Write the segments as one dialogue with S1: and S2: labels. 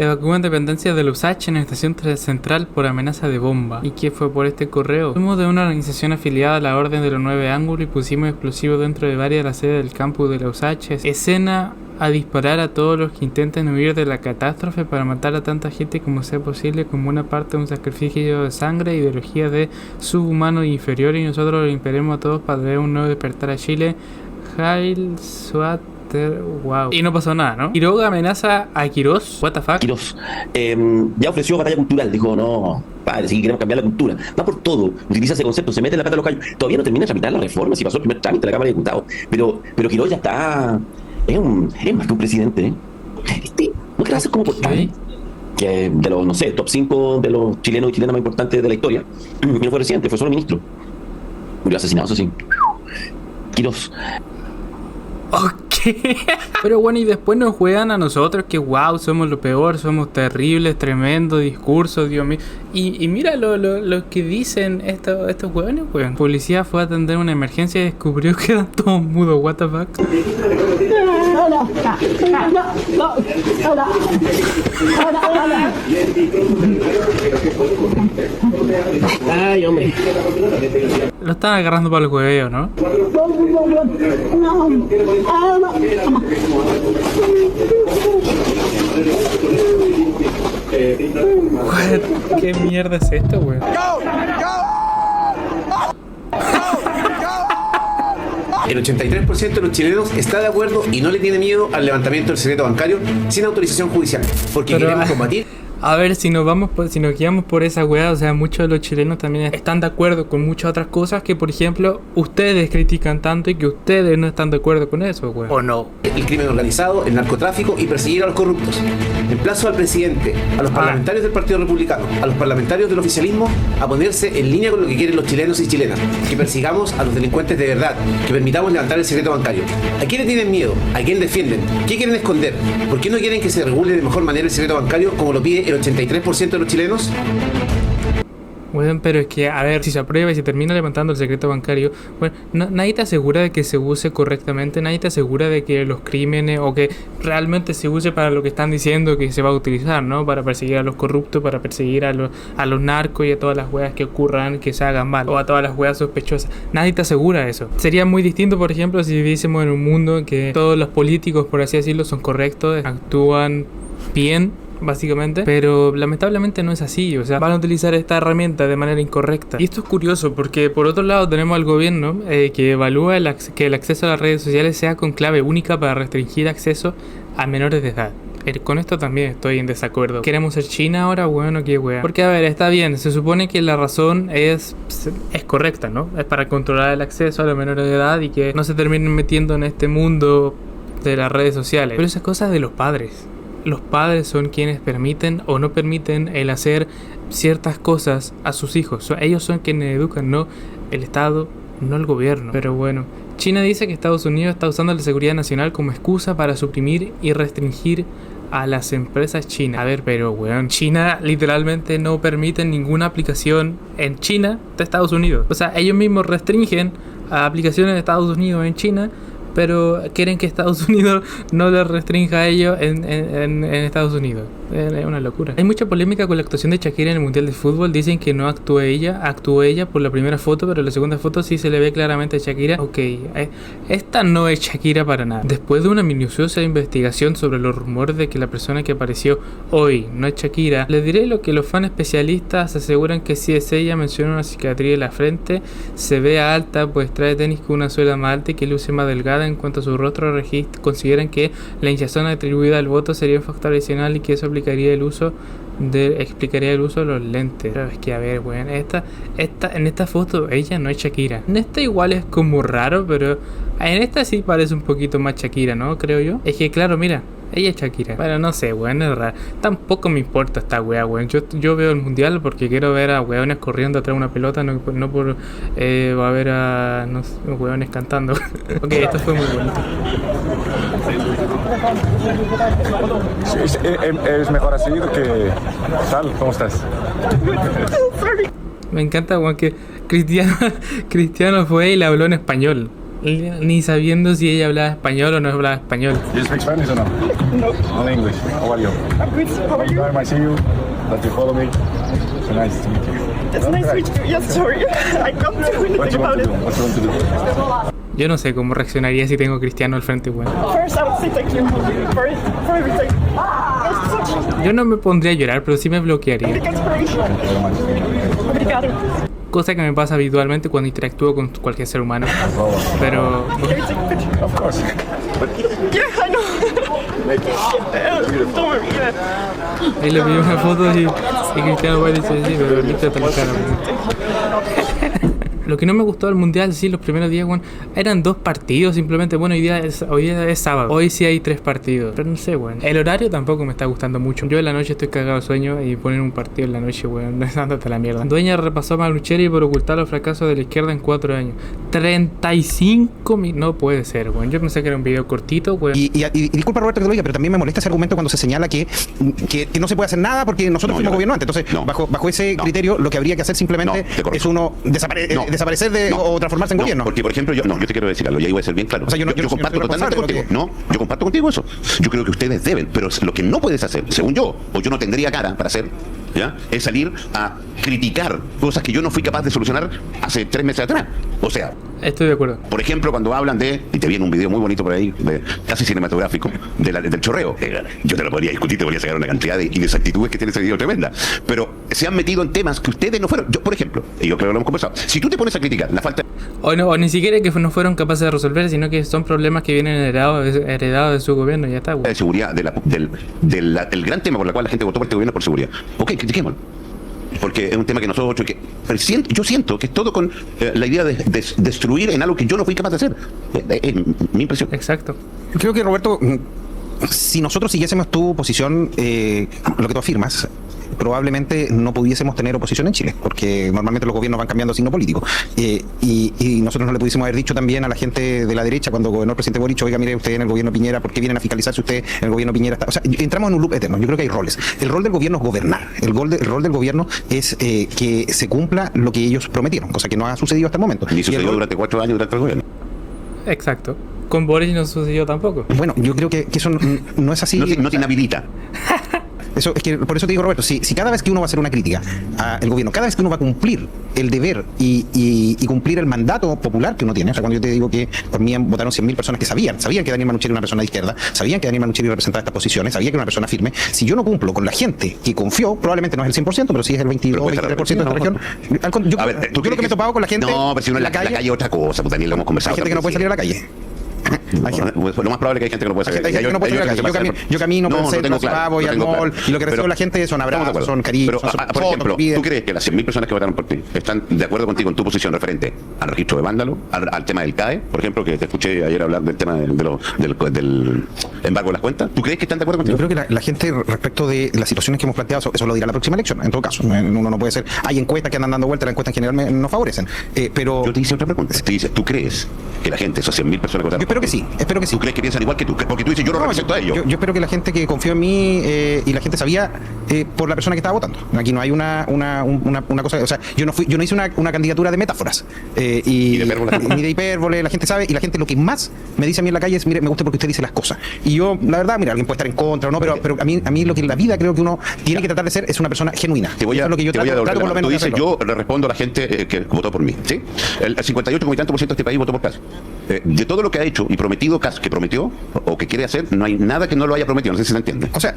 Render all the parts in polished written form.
S1: Evacúan dependencias del USACH en la estación central por amenaza de bomba. ¿Y qué fue por este correo? Fuimos de una organización afiliada a la Orden de los Nueve Ángulos y pusimos explosivos dentro de varias de las sedes del campus de la USACH. Escena a disparar a todos los que intenten huir de la catástrofe para matar a tanta gente como sea posible como una parte de un sacrificio de sangre, ideología de subhumano e inferior, y nosotros lo imperemos a todos para traer un nuevo despertar a Chile. Hail Swat. Wow. Y no pasó nada, ¿no? Quiroga amenaza a Quirós. What the fuck.
S2: Quirós ya ofreció batalla cultural. Dijo, no, padre, sí, queremos cambiar la cultura. Va por todo. Utiliza ese concepto, se mete en la pata de los callos. Todavía no termina de tramitar la reforma, si pasó el primer trámite de la Cámara de Diputados. Pero Quirós ya está. Es más que un presidente, ¿eh? ¿No querrá hacer como portal? Que de los, no sé, top 5 de los chilenos y chilenas más importantes de la historia. Y no fue presidente, fue solo ministro. Murió asesinado, eso sí. Quirós.
S1: Ok. Pero bueno, y después nos juegan a nosotros que wow, somos lo peor, somos terribles, tremendo discurso, Dios mío. Y mira lo que dicen estos hueones, weón. Policía fue a atender una emergencia y descubrió que eran todos mudos, what the fuck.
S2: Ay, hombre.
S1: Lo están agarrando para el hueveo, ¿no? What? ¿Qué mierda es esto, weón?
S3: El 83% de los chilenos está de acuerdo y no le tiene miedo al levantamiento del secreto bancario sin autorización judicial, porque queremos combatir.
S1: A ver, si nos guiamos por esa weá, o sea, muchos de los chilenos también están de acuerdo con muchas otras cosas que, por ejemplo, ustedes critican tanto y que ustedes no están de acuerdo con eso, weá. ¿O no?
S3: El crimen organizado, el narcotráfico y perseguir a los corruptos. Emplazo al presidente, a los parlamentarios del Partido Republicano, a los parlamentarios del oficialismo a ponerse en línea con lo que quieren los chilenos y chilenas. Que persigamos a los delincuentes de verdad, que permitamos levantar el secreto bancario. ¿A quién le tienen miedo? ¿A quién defienden? ¿Qué quieren esconder? ¿Por qué no quieren que se regule de mejor manera el secreto bancario como lo pide el 83% de los chilenos?
S1: Bueno, pero es que, a ver, si se aprueba y se termina levantando el secreto bancario, bueno, nadie te asegura de que se use correctamente, nadie te asegura de que los crímenes o que realmente se use para lo que están diciendo que se va a utilizar, ¿no? Para perseguir a los corruptos, para perseguir a los narcos y a todas las weas que ocurran, que se hagan mal, o a todas las weas sospechosas. Nadie te asegura eso. Sería muy distinto, por ejemplo, si viviésemos en un mundo en que todos los políticos, por así decirlo, son correctos, actúan bien, básicamente, pero lamentablemente no es así, o sea, van a utilizar esta herramienta de manera incorrecta. Y esto es curioso porque por otro lado tenemos al gobierno que evalúa que el acceso a las redes sociales sea con clave única para restringir acceso a menores de edad. Con esto también estoy en desacuerdo. ¿Queremos ser China ahora? Bueno, qué wea. Porque a ver, está bien, se supone que la razón es correcta, ¿no? Es para controlar el acceso a los menores de edad y que no se terminen metiendo en este mundo de las redes sociales. Pero esas cosas de los padres. Los padres son quienes permiten o no permiten el hacer ciertas cosas a sus hijos. Ellos son quienes educan, no el Estado, no el gobierno. Pero bueno, China dice que Estados Unidos está usando la seguridad nacional como excusa para suprimir y restringir a las empresas chinas. A ver, pero weón, China literalmente no permite ninguna aplicación en China de Estados Unidos. O sea, ellos mismos restringen a aplicaciones de Estados Unidos en China, pero quieren que Estados Unidos no le restrinja a ellos en Estados Unidos. Es una locura. Hay mucha polémica con la actuación de Shakira en el Mundial de Fútbol. Dicen que no actuó ella por la primera foto, pero en la segunda foto sí se le ve claramente a Shakira. Ok, esta no es Shakira para nada. Después de una minuciosa investigación sobre los rumores de que la persona que apareció hoy no es Shakira, les diré lo que los fans especialistas aseguran que sí es ella. Menciona una cicatriz en la frente, se ve alta, pues trae tenis con una suela más alta y que luce más delgada. En cuanto a su rostro, consideran que la hinchazón atribuida al voto sería un factor adicional y que eso explicaría el uso de los lentes. Pero es que, a ver, weón, en esta foto ella no es Shakira. En esta igual es como raro, pero en esta sí parece un poquito más Shakira, ¿no? Creo yo. Es que, claro, mira, ella es Shakira. Bueno, no sé, weón, es raro. Tampoco me importa esta weá, weón. Yo veo el mundial porque quiero ver a weones corriendo atrás de una pelota, no por va a ver a weones cantando. Ok, esto fue muy bonito.
S4: Sí, es mejor así que tal. ¿Cómo estás?
S1: Me encanta, weón, que Cristiano fue y le habló en español. Ni sabiendo si ella hablaba español o no hablaba español.
S4: You speak Spanish or no? No. Only English. How are you?
S5: I'm good. How are you?
S4: Long time I see you. That you follow me. So nice to meet you.
S5: It's nice to meet you. Yes, sorry. I can't do
S4: What
S5: anything
S4: you want
S5: about
S4: to
S5: it.
S4: do? What you want to do?
S1: Yo no sé cómo reaccionaría si tengo a Cristiano al frente, weón.
S5: First, I would say thank you for everything. It's such
S1: Yo no me pondría a llorar, pero sí me bloquearía.
S5: a big inspiration. Obrigado.
S1: Cosa que me pasa habitualmente cuando interactúo con cualquier ser humano. Pero...
S5: Can we take a picture?
S4: Of course.
S5: Yeah, I know. Don't worry. Yeah.
S1: Ahí le pidió una foto y Cristiano va y dice, sí, pero límpiate la cara. weón. Lo que no me gustó del mundial, sí, los primeros días, weón, eran 2 partidos simplemente. Bueno, hoy día es sábado. Hoy sí hay 3 partidos. Pero no sé, weón. El horario tampoco me está gustando mucho. Yo en la noche estoy cagado de sueño y poner un partido en la noche, weón, ándate a la mierda. Dueña repasó a Manucheri por ocultar los fracasos de la izquierda en 4 años. 35 no puede ser, weón. Yo pensé que era un video cortito, weón.
S6: Y disculpa, Roberto, que te lo diga, pero también me molesta ese argumento cuando se señala que no se puede hacer nada porque nosotros fuimos gobierno antes. Entonces, bajo ese criterio, lo que habría que hacer simplemente es uno desaparecer o transformarse en gobierno.
S2: Porque, por ejemplo, yo te quiero decir algo, ya iba a ser bien claro.
S6: O sea, yo
S2: comparto
S6: soy
S2: totalmente contigo. Yo comparto contigo eso. Yo creo que ustedes deben, pero lo que no puedes hacer, según yo, o yo no tendría cara para hacer, ¿ya? Es salir a criticar cosas que yo no fui capaz de solucionar hace 3 meses atrás. O sea,
S1: Estoy de acuerdo.
S2: por ejemplo, cuando hablan y te viene un video muy bonito por ahí, casi cinematográfico, del chorreo. Yo te lo podría discutir, te podría sacar una cantidad de inexactitudes que tiene ese video tremenda. Pero se han metido en temas que ustedes no fueron. Yo, por ejemplo, y yo creo que lo hemos conversado, si tú te pones a criticar la falta
S1: O ni siquiera que no fueron capaces de resolver, sino que son problemas que vienen heredados de su gobierno y ya está,
S2: de
S1: güey.
S2: seguridad, el gran tema por el cual la gente votó por este gobierno es por seguridad. Ok, critiquémoslo. Porque es un tema que nosotros... pero yo siento que es todo con la idea de destruir en algo que yo no fui capaz de hacer. Es mi impresión.
S1: Exacto.
S6: Creo que, Roberto, si nosotros siguiésemos tu posición, lo que tú afirmas, probablemente no pudiésemos tener oposición en Chile, porque normalmente los gobiernos van cambiando de signo político. Y nosotros no le pudiésemos haber dicho también a la gente de la derecha cuando gobernó el presidente Boric, oiga, mire, usted en el gobierno Piñera, ¿por qué vienen a fiscalizarse usted en el gobierno Piñera? O sea, entramos en un loop eterno. Yo creo que hay roles. El rol del gobierno es gobernar. El rol del gobierno es que se cumpla lo que ellos prometieron, cosa que no ha sucedido hasta el momento.
S2: Ni sucedió durante 4 años durante el gobierno.
S1: Exacto. Con Boris no sucedió tampoco.
S6: Bueno, yo creo que eso no es así.
S2: No te inhabilita.
S6: Eso es que por eso te digo, Roberto, si cada vez que uno va a hacer una crítica al gobierno, cada vez que uno va a cumplir el deber y cumplir el mandato popular que uno tiene, o sea, cuando yo te digo que por mí votaron 100.000 personas que sabían que Daniel Manucheri era una persona de izquierda, sabían que Daniel Manucheri representaba estas posiciones, sabían que era una persona firme, si yo no cumplo con la gente que confió, probablemente no es el 100%, pero sí es el 22 o 23% de la región. Yo creo que me he topado con la gente.
S2: No, pero si uno en la calle es otra cosa, pues Daniel, lo hemos conversado.
S6: Hay gente que no puede salir a la calle.
S2: Lo más probable es que hay gente que no puede salir.
S6: Hay gente que no puede salir a la calle. Yo camino por el centro, voy al mall, y lo que recibe la gente son abrazos, son cariños, son
S2: por ejemplo, ¿tú crees que las 100.000 personas que votaron por ti están de acuerdo contigo en tu posición referente al registro de vándalo, al tema del CAE, por ejemplo, que te escuché ayer hablar del tema del embargo de las cuentas? ¿Tú crees que están de acuerdo contigo?
S6: Yo creo que la gente, respecto de las situaciones que hemos planteado, eso lo dirá la próxima elección, en todo caso. Uno no puede ser... Hay encuestas que andan dando vueltas, las encuestas en general nos favorecen, pero...
S2: Yo te hice otra pregunta. Te dice, ¿tú crees que la gente, esas 100.000 personas que votaron?
S6: Yo espero que sí, espero que sí.
S2: ¿Tú crees que piensan igual que tú? Porque tú dices, yo no represento a ellos.
S6: Yo espero que la gente que confió en mí y la gente sabía por la persona que estaba votando. Aquí no hay una cosa... O sea, yo no hice una candidatura de metáforas. Ni de hipérbole, la gente sabe. Y la gente lo que más me dice a mí en la calle es, mire, me gusta porque usted dice las cosas. Y yo, la verdad, mira, alguien puede estar en contra o no, pero a mí lo que en la vida creo que uno tiene que tratar de ser es una persona genuina.
S2: Te voy a,
S6: eso es lo que yo trato por lo menos.
S2: Tú dices, yo le respondo a la gente que votó por mí, ¿sí? El 58 y tanto % de este país votó por Kass. De todo lo que ha hecho y prometido Kass, que prometió o que quiere hacer, no hay nada que no lo haya prometido. No sé si se entiende.
S6: O sea,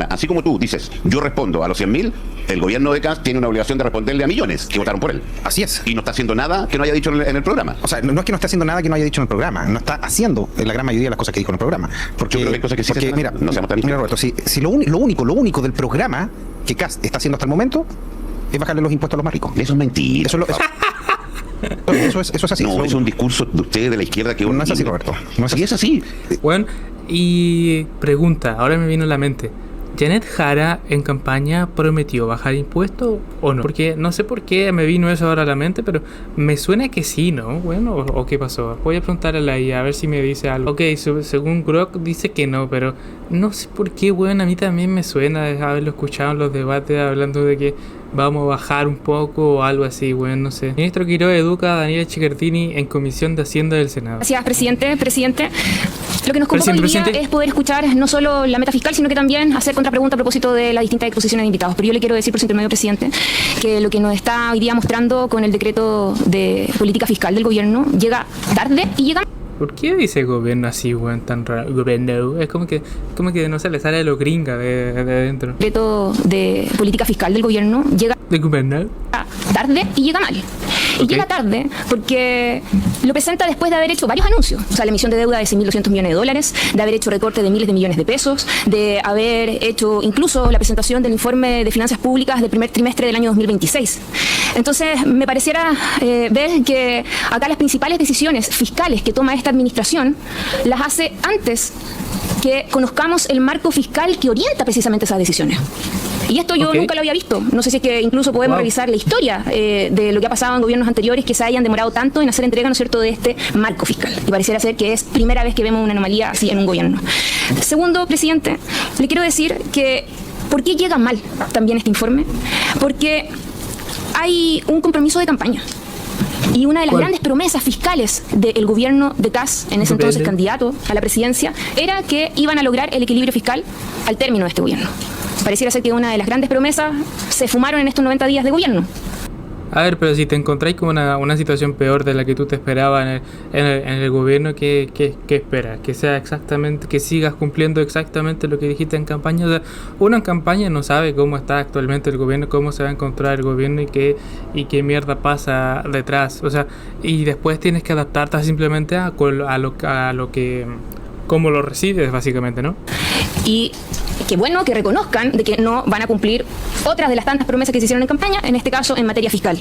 S2: así como tú dices, yo respondo a los 100.000, el gobierno de Kass tiene una obligación de responderle a millones que votaron por él.
S6: Así es.
S2: Y no está haciendo nada que no haya dicho en el programa.
S6: O sea, no es que no esté haciendo nada que no haya dicho en el programa, no está haciendo la gran mayoría de las cosas que dijo en el programa. Porque,
S2: yo creo que hay cosas que sí se
S6: mira,
S2: no seamos tan
S6: mira, Roberto, si lo único del programa que Kass está haciendo hasta el momento es bajarle los impuestos a los más ricos.
S2: Eso es mentira.
S6: Eso es así.
S2: No, es un discurso de ustedes de la izquierda que...
S6: No es así, Roberto. No es así.
S2: Y es así.
S1: Bueno, y pregunta, ahora me vino a la mente. ¿Janet Jara en campaña prometió bajar impuestos o no? Porque no sé por qué me vino eso ahora a la mente, pero me suena que sí, ¿no? Bueno, o qué pasó. Voy a preguntarle ahí a ver si me dice algo. Ok, según Grok dice que no, pero no sé por qué, bueno, a mí también me suena de haberlo escuchado en los debates hablando de que vamos a bajar un poco o algo así, bueno, no sé. Ministro Quiroga educa a Daniela Chicartini en Comisión de Hacienda del Senado.
S7: Gracias, presidente. Lo que nos convoca hoy día es poder escuchar no solo la meta fiscal, sino que también hacer contrapregunta a propósito de las distintas exposiciones de invitados. Pero yo le quiero decir, por su intermedio, presidente, que lo que nos está hoy día mostrando con el decreto de política fiscal del gobierno llega tarde y llega...
S1: ¿Por qué dice gobierno así, weón, tan raro? Gobierno. Es como que no se le sale de lo gringa de adentro.
S7: El decreto de política fiscal del gobierno llega...
S1: ¿De gobierno?
S7: Tarde y llega mal. Y llega tarde porque lo presenta después de haber hecho varios anuncios. O sea, la emisión de deuda de 6.200 millones de dólares, de haber hecho recorte de miles de millones de pesos, de haber hecho incluso la presentación del informe de finanzas públicas del primer trimestre del año 2026. Entonces, me pareciera ver que acá las principales decisiones fiscales que toma esta administración las hace antes que conozcamos el marco fiscal que orienta precisamente esas decisiones. Y esto yo nunca lo había visto. No sé si es que incluso podemos revisar la historia de lo que ha pasado en gobiernos anteriores que se hayan demorado tanto en hacer entrega, ¿no es cierto?, de este marco fiscal. Y pareciera ser que es primera vez que vemos una anomalía así en un gobierno. Segundo, presidente, le quiero decir que ¿por qué llega mal también este informe? Porque hay un compromiso de campaña. Y una de las grandes promesas fiscales del gobierno de Kast, en ese entonces candidato a la presidencia, era que iban a lograr el equilibrio fiscal al término de este gobierno. Pareciera ser que una de las grandes promesas se fumaron en estos 90 días de gobierno.
S1: A ver, pero si te encontráis con una situación peor de la que tú te esperabas en el gobierno, ¿qué esperas? Que sea exactamente, que sigas cumpliendo exactamente lo que dijiste en campaña. O sea, uno en campaña no sabe cómo está actualmente el gobierno, cómo se va a encontrar el gobierno y qué mierda pasa detrás. O sea, y después tienes que adaptarte simplemente a lo que, cómo lo recibes, básicamente, ¿no?
S7: Y qué bueno que reconozcan de que no van a cumplir otras de las tantas promesas que se hicieron en campaña, en este caso en materia fiscal.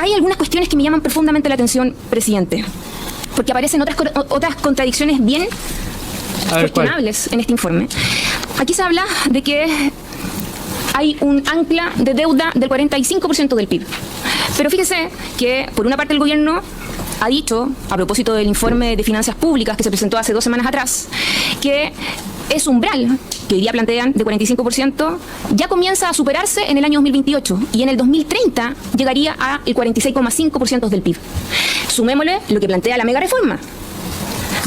S7: Hay algunas cuestiones que me llaman profundamente la atención, presidente, porque aparecen otras contradicciones bien cuestionables en este informe. Aquí se habla de que hay un ancla de deuda del 45% del PIB. Pero fíjese que, por una parte, el gobierno ha dicho, a propósito del informe de finanzas públicas que se presentó hace 2 semanas atrás, que ese umbral que hoy día plantean de 45% ya comienza a superarse en el año 2028 y en el 2030 llegaría a el 46,5% del PIB. Sumémosle lo que plantea la mega reforma.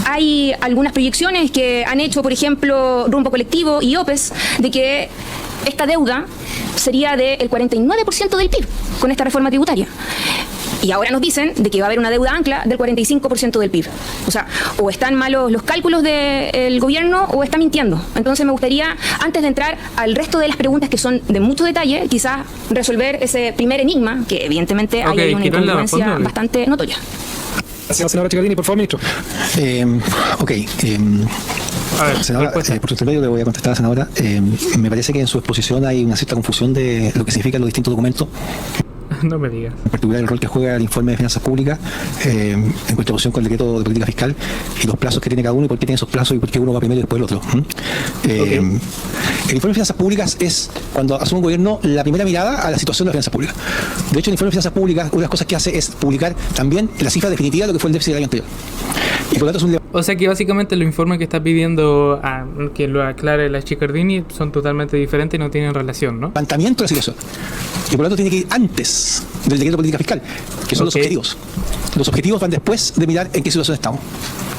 S7: Hay algunas proyecciones que han hecho, por ejemplo, Rumbo Colectivo y OPES, de que esta deuda sería del 49% del PIB con esta reforma tributaria. Y ahora nos dicen de que va a haber una deuda ancla del 45% del PIB. O sea, o están malos los cálculos del gobierno o está mintiendo. Entonces me gustaría, antes de entrar al resto de las preguntas que son de mucho detalle, quizás resolver ese primer enigma, que evidentemente hay ahí una incongruencia bastante notoria.
S8: Gracias, senadora Chicartini, por favor, ministro. Senadora, por su intermedio le voy a contestar a la senadora. Me parece que en su exposición hay una cierta confusión de lo que significan los distintos documentos.
S1: No me digas.
S8: En particular el rol que juega el informe de finanzas públicas en contraposición con el decreto de política fiscal y los plazos que tiene cada uno y por qué tiene esos plazos y por qué uno va primero y después el otro. El informe de finanzas públicas es, cuando asume un gobierno, la primera mirada a la situación de las finanzas públicas. De hecho, el informe de finanzas públicas, una de las cosas que hace es publicar también la cifra definitiva de lo que fue el déficit del año anterior. Y por lo tanto es
S1: o sea que básicamente los informes que está pidiendo a que lo aclare la Chicartini son totalmente diferentes y no tienen relación, ¿no?
S8: Planteamiento de la situación. Y por lo tanto tiene que ir antes del decreto de política fiscal, que son los objetivos. Los objetivos van después de mirar en qué situación estamos.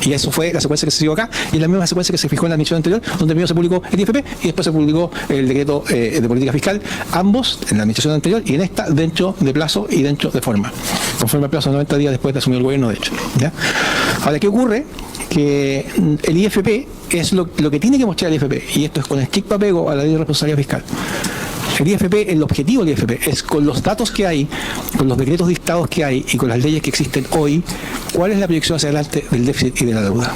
S8: Y eso fue la secuencia que se siguió acá, y es la misma secuencia que se fijó en la administración anterior, donde primero se publicó el IFP y después se publicó el decreto de política fiscal, ambos en la administración anterior y en esta dentro de plazo y dentro de forma. Conforme al plazo de 90 días después de asumir el gobierno, de hecho. ¿Ya? Ahora, ¿qué ocurre? Que el IFP es lo que tiene que mostrar el IFP, y esto es con estricto apego a la ley de responsabilidad fiscal. El IFP, el objetivo del IFP es, con los datos que hay, con los decretos dictados que hay y con las leyes que existen hoy, cuál es la proyección hacia adelante del déficit y de la deuda.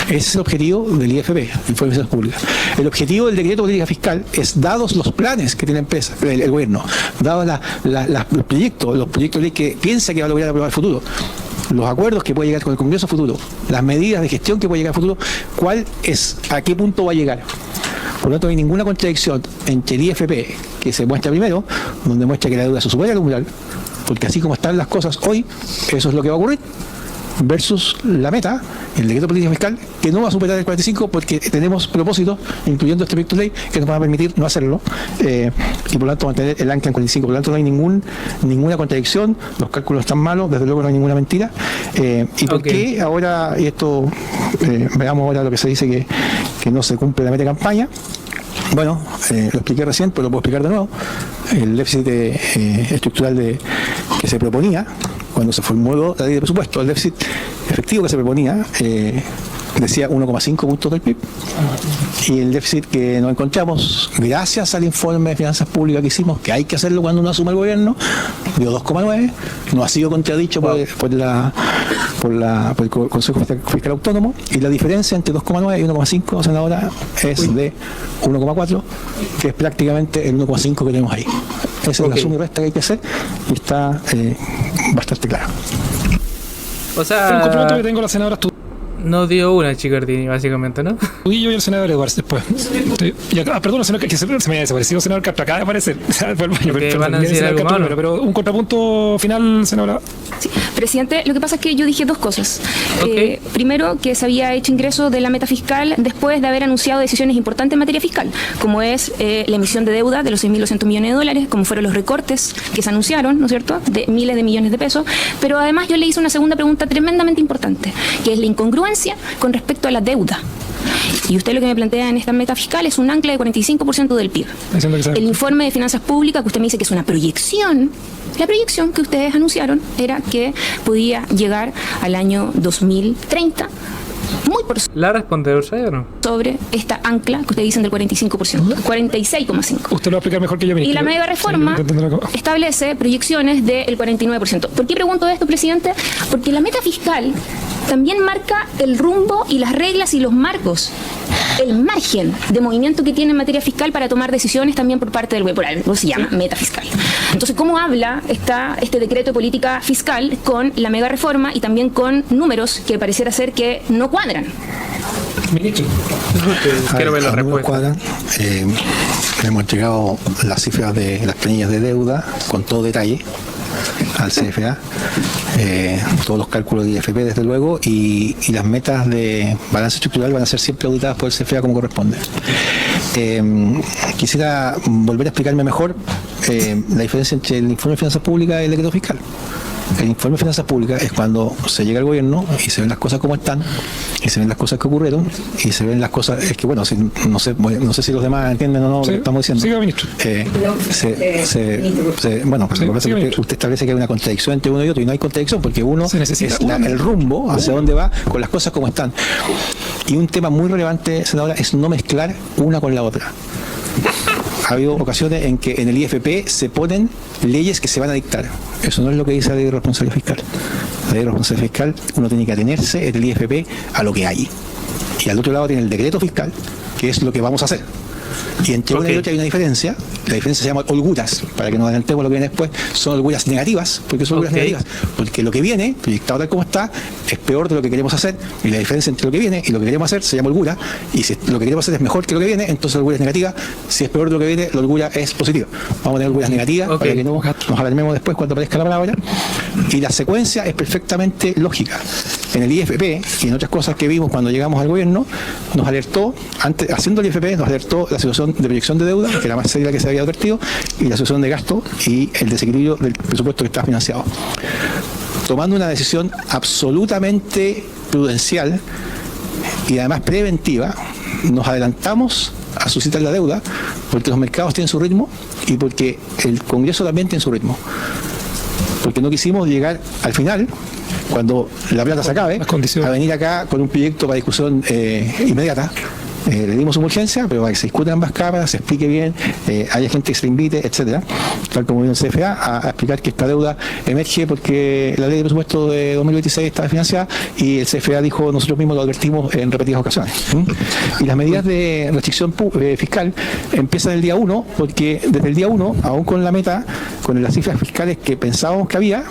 S8: Ese es el objetivo del IFP, el Informe de Finanzas Públicas. El objetivo del decreto de política fiscal es, dados los planes que tiene el gobierno, dados los proyectos de ley que piensa que va a lograr aprobar el futuro, los acuerdos que puede llegar con el Congreso futuro, las medidas de gestión que puede llegar al futuro, a qué punto va a llegar. Por lo tanto, no hay ninguna contradicción entre el IFP, que se muestra primero, donde muestra que la deuda se supera al umbral, porque así como están las cosas hoy, eso es lo que va a ocurrir, versus la meta, el decreto de política fiscal, que no va a superar el 45 porque tenemos propósitos, incluyendo este proyecto de ley, que nos van a permitir no hacerlo, y por lo tanto mantener el ancla en 45. Por lo tanto, no hay ninguna contradicción, los cálculos están malos, desde luego no hay ninguna mentira. ¿Y por qué ahora, y esto, veamos ahora lo que se dice que no se cumple la meta de campaña? Bueno, lo expliqué recién, pero lo puedo explicar de nuevo. El déficit estructural que se proponía cuando se formuló la ley de presupuesto, el déficit efectivo que se proponía decía 1,5 puntos del PIB, y el déficit que nos encontramos, gracias al informe de finanzas públicas que hicimos, que hay que hacerlo cuando uno asume el gobierno, dio 2,9, no ha sido contradicho por el Consejo Fiscal Autónomo, y la diferencia entre 2,9 y 1,5, senadora, es de 1,4, que es prácticamente el 1,5 que tenemos ahí. Esa es la suma y resta que hay que hacer, y está bastante claro.
S1: O sea,
S8: un complemento que tengo la senadora
S1: no dio una Chicardini, básicamente, ¿no?
S8: Y yo y el senador Edwards después. Perdón, senador, que se me había desaparecido el senador Castro, acaba de aparecer.
S1: Van a decir algo malo.
S8: Pero un contrapunto final, senadora.
S7: Sí. Presidente, lo que pasa es que yo dije dos cosas.
S1: Okay.
S7: Primero, que se había hecho ingreso de la meta fiscal después de haber anunciado decisiones importantes en materia fiscal, como es la emisión de deuda de los 6.200 millones de dólares, como fueron los recortes que se anunciaron, ¿no es cierto?, de miles de millones de pesos. Pero además yo le hice una segunda pregunta tremendamente importante, que es la incongruencia con respecto a la deuda. Y usted lo que me plantea en esta meta fiscal es un ancla de 45% del PIB. El informe de finanzas públicas, que usted me dice que es una proyección, la proyección que ustedes anunciaron era que podía llegar al año 2030 muy por
S1: ¿La responde usted o no?
S7: sobre esta ancla que ustedes dicen del 45%, 46,5%.
S8: Usted lo va a explicar mejor que yo, ministro.
S7: Y la mega reforma establece proyecciones del 49%. ¿Por qué pregunto esto, presidente? Porque la meta fiscal también marca el rumbo y las reglas y los marcos, el margen de movimiento que tiene en materia fiscal para tomar decisiones también por parte del gobierno. Por algo se llama meta fiscal. Entonces, ¿cómo habla este decreto de política fiscal con la mega reforma y también con números que pareciera ser que no cuadran?
S8: Ministro.
S1: Quiero ver la respuesta.
S6: Hemos entregado las cifras de las planillas de deuda con todo detalle al CFA, todos los cálculos de IFP desde luego, y las metas de balance estructural van a ser siempre auditadas por el CFA como corresponde. Quisiera volver a explicarme mejor la diferencia entre el informe de finanzas públicas y el decreto fiscal. El informe de finanzas públicas es cuando se llega al gobierno y se ven las cosas como están, y se ven las cosas que ocurrieron, y se ven las cosas, es que bueno, no sé si los demás entienden o no lo que estamos diciendo.
S8: Siga, ministro.
S6: Bueno, lo que pasa es que usted establece que hay una contradicción entre uno y otro, y no hay contradicción porque uno es el rumbo hacia dónde va con las cosas como están. Y un tema muy relevante, senadora, es no mezclar una con la otra. Ha habido ocasiones en que en el IFP se ponen leyes que se van a dictar. Eso no es lo que dice la ley de responsabilidad fiscal. La ley de responsabilidad fiscal, uno tiene que atenerse en el IFP a lo que hay. Y al otro lado tiene el decreto fiscal, que es lo que vamos a hacer. Y entre una y otra hay una diferencia. La diferencia se llama holguras, para que nos adelantemos lo que viene después. Son holguras negativas. ¿Por qué son holguras negativas? Porque lo que viene, proyectado tal como está, es peor de lo que queremos hacer. Y la diferencia entre lo que viene y lo que queremos hacer se llama holgura. Y si lo que queremos hacer es mejor que lo que viene, entonces la holgura es negativa. Si es peor de lo que viene, la holgura es positiva. Vamos a tener holguras negativas para que no nos alarmemos después cuando aparezca la palabra. Y la secuencia es perfectamente lógica. En el IFP y en otras cosas que vimos cuando llegamos al gobierno, nos alertó, antes, haciendo el IFP, nos alertó la situación de proyección de deuda, que era más seria que se había advertido, y la situación de gasto y el desequilibrio del presupuesto que estaba financiado. Tomando una decisión absolutamente prudencial y además preventiva, nos adelantamos a suscitar la deuda porque los mercados tienen su ritmo y porque el Congreso también tiene su ritmo. Porque no quisimos llegar al final, cuando la plata se acabe, a venir acá con un proyecto para discusión inmediata. Le dimos una urgencia, pero para que se discutan ambas cámaras, se explique bien, haya gente que se le invite, etcétera, tal como vino el CFA, a explicar que esta deuda emerge porque la ley de presupuesto de 2026 está financiada y el CFA dijo, nosotros mismos lo advertimos en repetidas ocasiones. Y las medidas de restricción fiscal empiezan el día 1, porque desde el día 1, aún con la meta, con las cifras fiscales que pensábamos que había,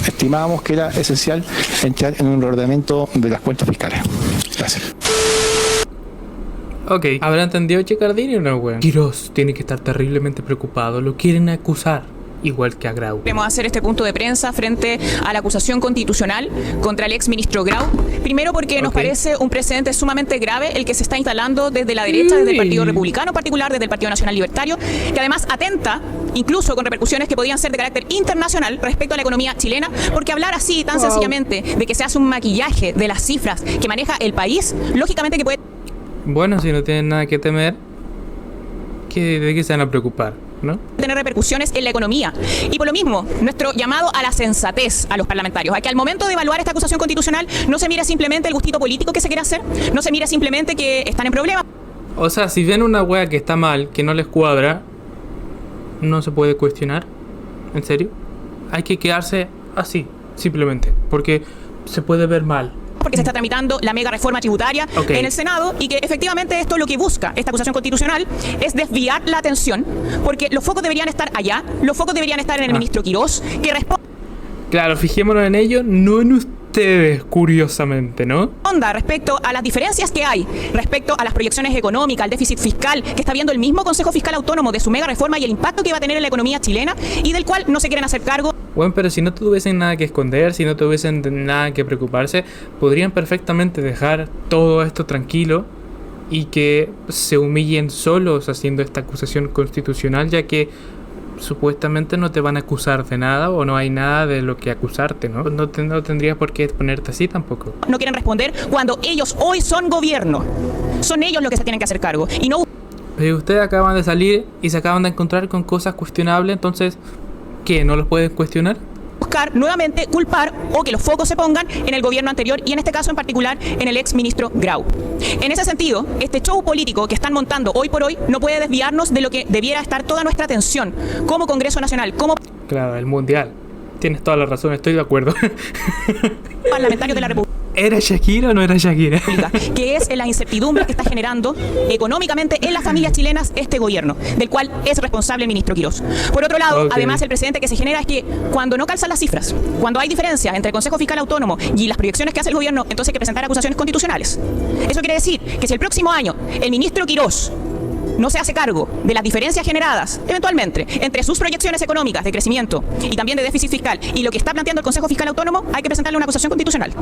S6: estimábamos que era esencial entrar en un reordenamiento de las cuentas fiscales. Gracias.
S1: Ok, ¿habrá entendido Chicardini o no, weón? Quirós tiene que estar terriblemente preocupado. Lo quieren acusar, igual que a Grau.
S9: Queremos hacer este punto de prensa frente a la acusación constitucional contra el ex ministro Grau. Primero porque nos parece un precedente sumamente grave el que se está instalando desde la derecha, desde el Partido Republicano en particular, desde el Partido Nacional Libertario, que además atenta, incluso con repercusiones que podrían ser de carácter internacional respecto a la economía chilena, porque hablar así tan sencillamente de que se hace un maquillaje de las cifras que maneja el país, lógicamente que puede...
S1: Bueno, si no tienen nada que temer, ¿de qué se van a preocupar, no?
S9: Tener repercusiones en la economía. Y por lo mismo, nuestro llamado a la sensatez a los parlamentarios, a que al momento de evaluar esta acusación constitucional no se mire simplemente el gustito político que se quiere hacer, no se mire simplemente que están en problemas.
S1: O sea, si ven una wea que está mal, que no les cuadra, no se puede cuestionar. ¿En serio? Hay que quedarse así, simplemente, porque se puede ver mal.
S9: Porque se está tramitando la mega reforma tributaria en el Senado y que efectivamente esto lo que busca esta acusación constitucional es desviar la atención, porque los focos deberían estar allá, los focos deberían estar en el ministro Quirós, que responda.
S1: Claro, fijémonos en ello, no en ustedes, curiosamente, ¿no?
S9: Respecto a las diferencias que hay, respecto a las proyecciones económicas, al déficit fiscal, que está viendo el mismo Consejo Fiscal Autónomo de su mega reforma y el impacto que va a tener en la economía chilena y del cual no se quieren hacer cargo.
S1: Bueno, pero si no tuviesen nada que esconder, si no tuviesen nada que preocuparse, podrían perfectamente dejar todo esto tranquilo y que se humillen solos haciendo esta acusación constitucional, ya que supuestamente no te van a acusar de nada o no hay nada de lo que acusarte, ¿no? No tendrías por qué ponerte así tampoco.
S9: No quieren responder cuando ellos hoy son gobierno. Son ellos los que se tienen que hacer cargo y no...
S1: Pero ustedes acaban de salir y se acaban de encontrar con cosas cuestionables, entonces, ¿qué? ¿No los pueden cuestionar?
S9: Buscar nuevamente culpar o que los focos se pongan en el gobierno anterior y en este caso en particular en el ex ministro Grau. En ese sentido, este show político que están montando hoy por hoy no puede desviarnos de lo que debiera estar toda nuestra atención como Congreso Nacional, como...
S1: Claro, el Mundial. Tienes toda la razón, estoy de acuerdo.
S9: Parlamentarios de la República.
S1: ¿Era Shakira o no era Shakira?
S9: Que es la incertidumbre que está generando económicamente en las familias chilenas este gobierno, del cual es responsable el ministro Quirós. Por otro lado, además el precedente que se genera es que cuando no calzan las cifras, cuando hay diferencias entre el Consejo Fiscal Autónomo y las proyecciones que hace el gobierno, entonces hay que presentar acusaciones constitucionales. Eso quiere decir que si el próximo año el ministro Quirós no se hace cargo de las diferencias generadas, eventualmente, entre sus proyecciones económicas de crecimiento y también de déficit fiscal y lo que está planteando el Consejo Fiscal Autónomo, hay que presentarle una acusación constitucional.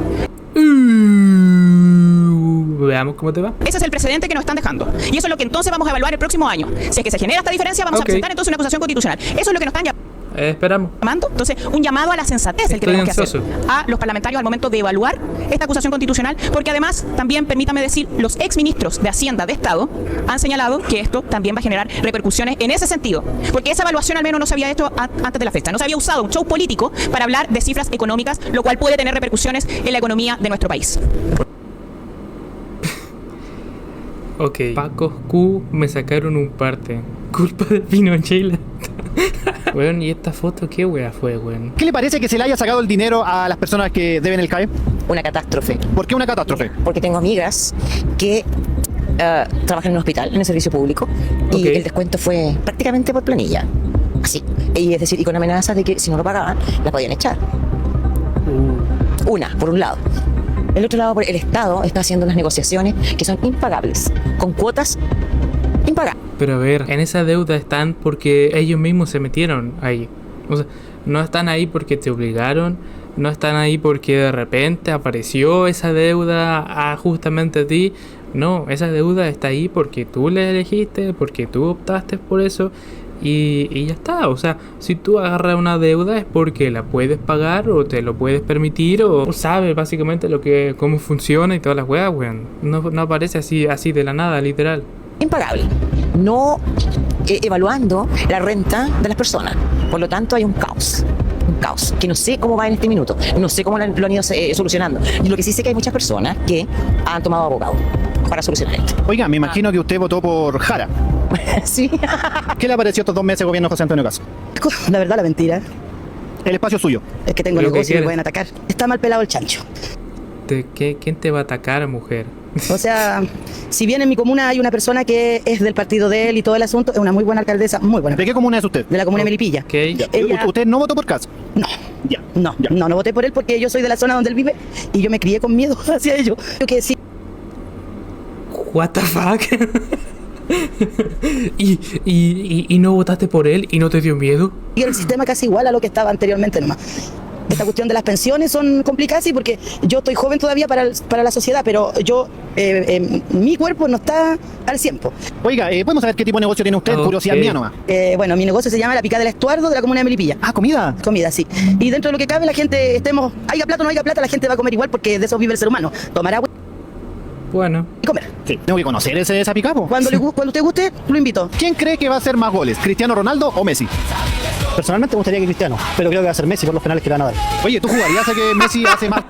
S1: Veamos cómo te va.
S9: Ese es el precedente que nos están dejando. Y eso es lo que entonces vamos a evaluar el próximo año. Si es que se genera esta diferencia, vamos a presentar entonces una acusación constitucional. Eso es lo que nos están
S1: esperamos.
S9: llamando. Entonces, un llamado a la sensatez el que tenemos que hacer a los parlamentarios al momento de evaluar esta acusación constitucional, porque además, también, permítame decir, los exministros de Hacienda de Estado han señalado que esto también va a generar repercusiones en ese sentido, porque esa evaluación al menos no se había hecho antes de la fecha. No se había usado un show político para hablar de cifras económicas, lo cual puede tener repercusiones en la economía de nuestro país.
S1: Ok, Pacos Q me sacaron un parte. Culpa de Pinochet. Weón, ¿y esta foto qué wea fue, weón?
S10: ¿Qué le parece que se le haya sacado el dinero a las personas que deben el CAE?
S11: Una catástrofe.
S10: ¿Por qué una catástrofe?
S11: Porque tengo amigas que trabajan en un hospital, en el servicio público, y el descuento fue prácticamente por planilla. Así. Y es decir, y con amenazas de que si no lo pagaban, la podían echar. Una, por un lado. El otro lado, el Estado está haciendo unas negociaciones que son impagables, con cuotas impagables.
S1: Pero a ver, en esa deuda están porque ellos mismos se metieron ahí. O sea, no están ahí porque te obligaron, no están ahí porque de repente apareció esa deuda justamente a ti. No, esa deuda está ahí porque tú la elegiste, porque tú optaste por eso. Y ya está, o sea, si tú agarras una deuda es porque la puedes pagar o te lo puedes permitir o sabes básicamente cómo funciona y todas las weas, weón. No aparece así de la nada, literal.
S11: Impagable, no evaluando la renta de las personas. Por lo tanto hay un caos, que no sé cómo va en este minuto, no sé cómo lo han ido solucionando. Y lo que sí sé que hay muchas personas que han tomado abogado para solucionar esto.
S10: Oiga, me imagino que usted votó por Jara.
S11: Sí.
S10: ¿Qué le pareció estos 2 meses de gobierno de José Antonio Caz?
S11: La verdad, la mentira.
S10: El espacio es suyo.
S11: Es que tengo negocio y me pueden atacar. Está mal pelado el chancho.
S1: ¿Quién te va a atacar, mujer?
S11: O sea, si bien en mi comuna hay una persona que es del partido de él y todo el asunto, es una muy buena alcaldesa, muy buena.
S10: ¿De qué comuna es usted?
S11: De la comuna de Melipilla.
S10: ¿Usted no votó por Caz?
S11: No. No voté por él porque yo soy de la zona donde él vive y yo me crié con miedo hacia ello. Yo que sí.
S1: What the fuck? ¿Y no votaste por él y no te dio miedo?
S12: Y el sistema casi igual a lo que estaba anteriormente nomás. Esta cuestión de las pensiones son complicadas, sí, porque yo estoy joven todavía para la sociedad, pero yo, mi cuerpo no está al 100%.
S10: Oiga, ¿podemos saber qué tipo de negocio tiene usted? Curiosidad mía nomás.
S12: Bueno, mi negocio se llama La Picada del Estuardo de la comuna de Melipilla.
S10: Ah, ¿comida?
S12: Comida, sí. Y dentro de lo que cabe, la gente, haya plata o no haya plata, la gente va a comer igual porque de eso vive el ser humano. Tomar agua
S1: Bueno.
S12: y comer.
S10: Sí, tengo que conocer esa picapo.
S12: Cuando usted guste, lo invito.
S10: ¿Quién cree que va a hacer más goles, Cristiano Ronaldo o Messi?
S13: Personalmente me gustaría que Cristiano, pero creo que va a ser Messi por los penales que le van a dar.
S10: Oye, ¿tú jugarías a que Messi hace más?